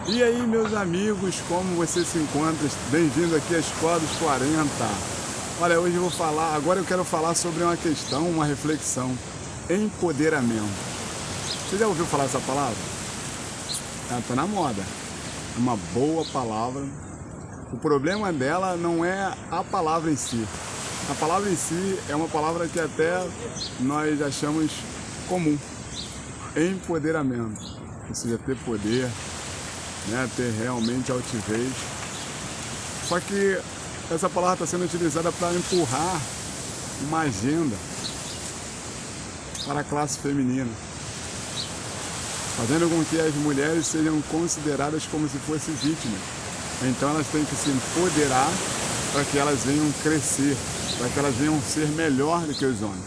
E aí, meus amigos, como você se encontra? Bem-vindo aqui à Escola dos 40. Olha, hoje eu vou falar, agora eu quero falar sobre uma questão, uma reflexão. Empoderamento. Você já ouviu falar essa palavra? Ela tá na moda. É uma boa palavra. O problema dela não é a palavra em si. A palavra em si é uma palavra que até nós achamos comum. Empoderamento. Ou seja, ter poder, né, ter realmente altivez. Só que essa palavra está sendo utilizada para empurrar uma agenda para a classe feminina, fazendo com que as mulheres sejam consideradas como se fossem vítimas. Então elas têm que se empoderar para que elas venham crescer, para que elas venham ser melhor do que os homens.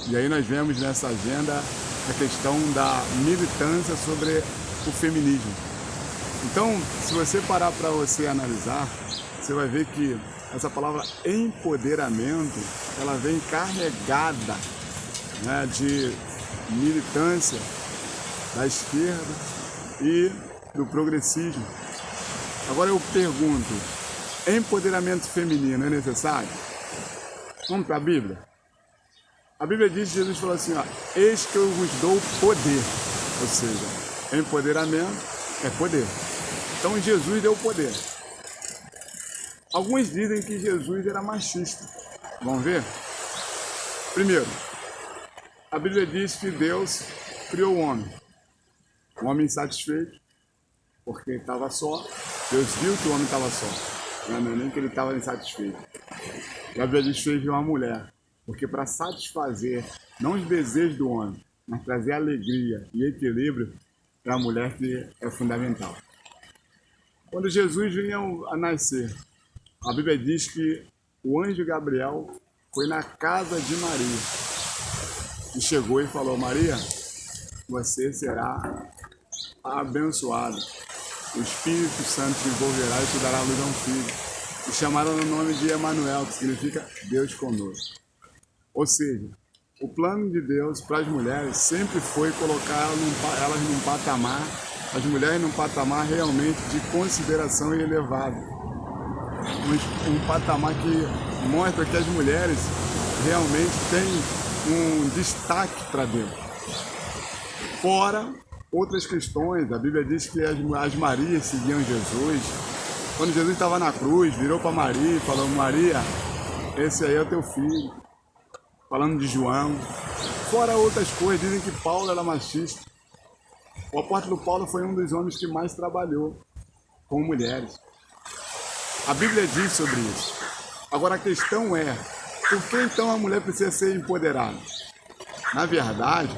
E aí nós vemos nessa agenda a questão da militância sobre o feminismo. Então, se você parar para você analisar, você vai ver que essa palavra empoderamento, ela vem carregada, né, de militância da esquerda e do progressismo. Agora eu pergunto, empoderamento feminino é necessário? Vamos para a Bíblia? A Bíblia diz que Jesus falou assim, ó, eis que eu vos dou poder. Ou seja, empoderamento é poder. Então Jesus deu poder. Alguns dizem que Jesus era machista. Vamos ver? Primeiro, a Bíblia diz que Deus criou o homem. Um homem insatisfeito, porque estava só. Deus viu que o homem estava só. Não é nem que ele estava insatisfeito. E a Bíblia diz que fez uma mulher. Porque para satisfazer, não os desejos do homem, mas trazer alegria e equilíbrio, é a mulher que é fundamental. Quando Jesus vinha a nascer, a Bíblia diz que o anjo Gabriel foi na casa de Maria e chegou e falou, Maria, você será abençoada. O Espírito Santo te envolverá e te dará a luz a um filho. E chamaram no nome de Emanuel, que significa Deus conosco. Ou seja, o plano de Deus para as mulheres sempre foi colocar elas num patamar, as mulheres num patamar realmente de consideração e elevado. Um patamar que mostra que as mulheres realmente têm um destaque para Deus. Fora outras questões, a Bíblia diz que as Marias seguiam Jesus. Quando Jesus estava na cruz, virou para Maria e falou, Maria, esse aí é o teu filho. Falando de João. Fora outras coisas, dizem que Paulo era machista. O apóstolo Paulo foi um dos homens que mais trabalhou com mulheres. A Bíblia diz sobre isso. Agora a questão é, por que então a mulher precisa ser empoderada? Na verdade,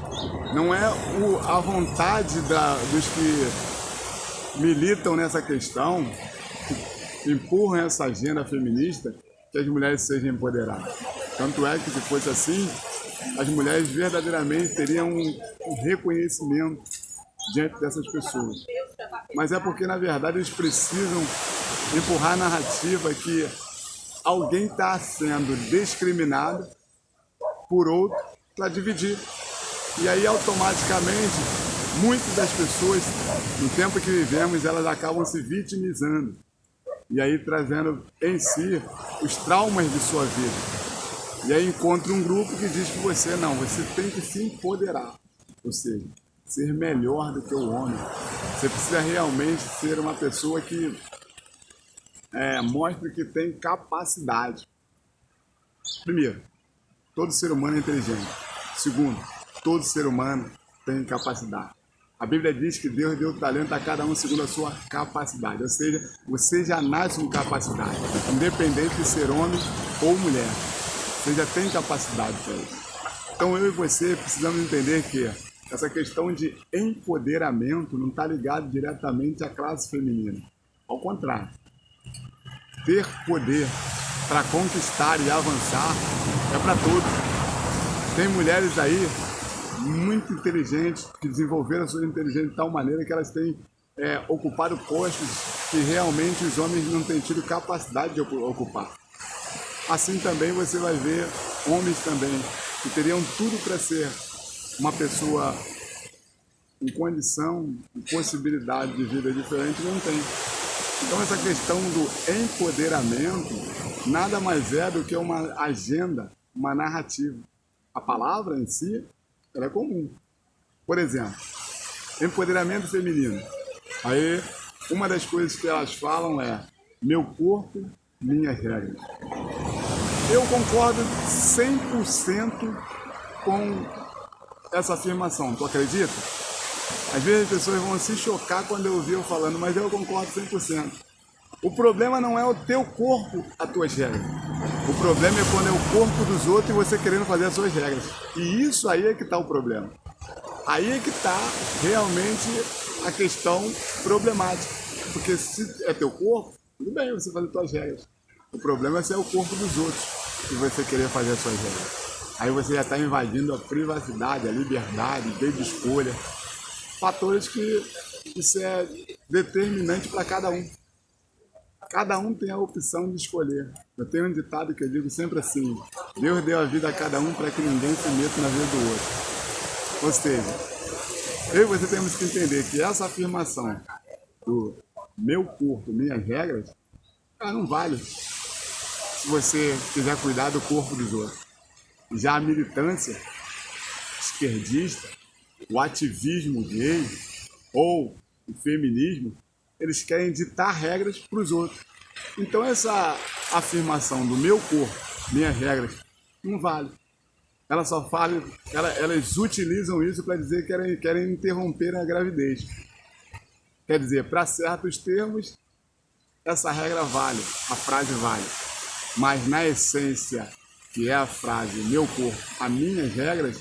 não é a vontade dos que militam nessa questão, que empurram essa agenda feminista, que as mulheres sejam empoderadas. Tanto é que, se fosse assim, as mulheres verdadeiramente teriam um reconhecimento diante dessas pessoas. Mas é porque, na verdade, eles precisam empurrar a narrativa que alguém está sendo discriminado por outro para dividir. E aí, automaticamente, muitas das pessoas, no tempo que vivemos, elas acabam se vitimizando. E aí, trazendo em si os traumas de sua vida. E aí encontra um grupo que diz que você tem que se empoderar. Ou seja, ser melhor do que o homem. Você precisa realmente ser uma pessoa que mostre que tem capacidade. Primeiro, todo ser humano é inteligente. Segundo, todo ser humano tem capacidade. A Bíblia diz que Deus deu talento a cada um segundo a sua capacidade. Ou seja, você já nasce com capacidade, independente de ser homem ou mulher. Você já tem capacidade para isso. Então eu e você precisamos entender que essa questão de empoderamento não está ligada diretamente à classe feminina. Ao contrário, ter poder para conquistar e avançar é para todos. Tem mulheres aí muito inteligentes que desenvolveram a sua inteligência de tal maneira que elas têm ocupado postos que realmente os homens não têm tido capacidade de ocupar. Assim também você vai ver homens também que teriam tudo para ser uma pessoa em condição, em possibilidade de vida diferente, não tem. Então essa questão do empoderamento nada mais é do que uma agenda, uma narrativa. A palavra em si, ela é comum. Por exemplo, empoderamento feminino. Aí, uma das coisas que elas falam é meu corpo, minhas regras. Eu concordo 100% com essa afirmação, tu acredita? Às vezes as pessoas vão se chocar quando eu ouvir eu falando, mas eu concordo 100%. O problema não é o teu corpo, as tuas regras. O problema é quando é o corpo dos outros e você querendo fazer as suas regras. E isso aí é que está o problema. Aí é que está realmente a questão problemática. Porque se é teu corpo, tudo bem você fazer as suas regras. O problema é se é o corpo dos outros e você querer fazer as suas regras. Aí você já está invadindo a privacidade, a liberdade, de escolha. Fatores que isso é determinante para cada um. Cada um tem a opção de escolher. Eu tenho um ditado que eu digo sempre assim: Deus deu a vida a cada um para que ninguém se meta na vida do outro. Ou seja, eu e você temos que entender que essa afirmação do meu corpo, minhas regras, ela não vale se você quiser cuidar do corpo dos outros. Já a militância esquerdista, o ativismo gay ou o feminismo, eles querem ditar regras para os outros. Então essa afirmação do meu corpo, minhas regras, não vale. Elas só falam, elas utilizam isso para dizer que querem interromper a gravidez. Quer dizer, para certos termos, essa regra vale, a frase vale. Mas na essência, que é a frase meu corpo, as minhas regras,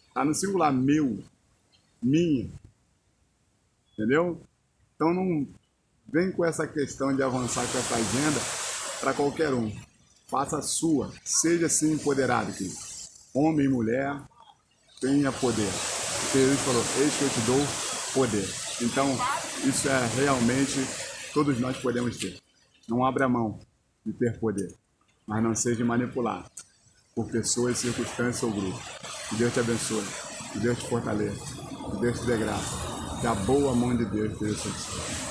está no singular meu, minha. Entendeu? Então não vem com essa questão de avançar com essa agenda para qualquer um. Faça a sua, seja assim empoderado, querido. Homem e mulher, tenha poder. Jesus falou, eis que eu te dou poder. Então, isso é realmente, todos nós podemos ter. Não abra mão de ter poder, mas não seja manipulado por pessoas, circunstâncias ou grupos. Que Deus te abençoe, que Deus te fortaleça, que Deus te dê graça, que a boa mão de Deus esteja sobre você.